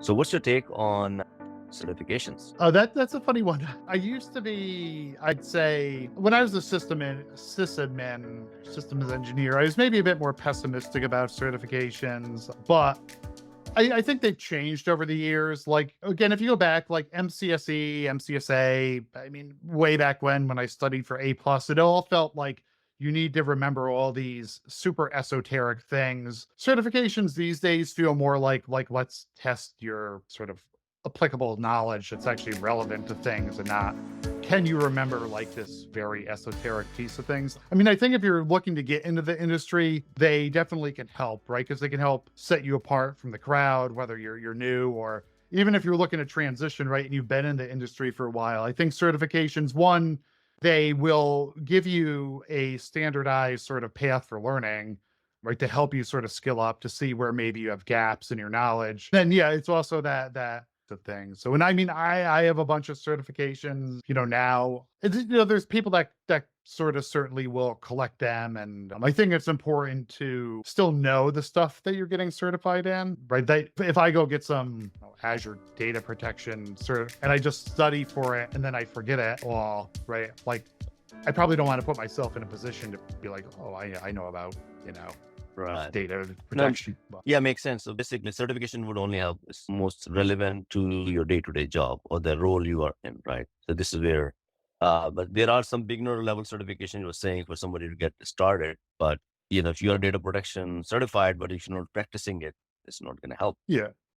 So what's your take on certifications? Oh, that's a funny one. I used to be, I'd say, when I was a systems engineer, I was maybe a bit more pessimistic about certifications, but I think they've changed over the years. Like again, if you go back, like MCSE, MCSA, I mean, way back when I studied for A plus, it all felt like you need to remember all these super esoteric things. Certifications these days feel more like let's test your sort of applicable knowledge that's actually relevant to things and not can you remember like this very esoteric piece of things? I mean, I think if you're looking to get into the industry, they definitely can help, right? Because they can help set you apart from the crowd, whether you're new or even if you're looking to transition, right? And you've been in the industry for a while. I think certifications, one, they will give you a standardized sort of path for learning, right? To help you sort of skill up to see where maybe you have gaps in your knowledge. Then yeah, it's also that the thing. So, and I mean, I have a bunch of certifications, now. There's people that sort of certainly will collect them, and I think it's important to still know the stuff that you're getting certified in, right? That if I go get some Azure data protection cert and I just study for it and then I forget it, well, right? Like, I probably don't want to put myself in a position to be like, oh, I know about, you know, Right. data No, protection. yeah, makes sense. So basically, certification would only help is most relevant to your day-to-day job or the role you are in, right? So this is where, but there are some beginner level certification you were saying for somebody to get started. But if you are data protection certified, but if you're not practicing it, it's not going to help. Yeah.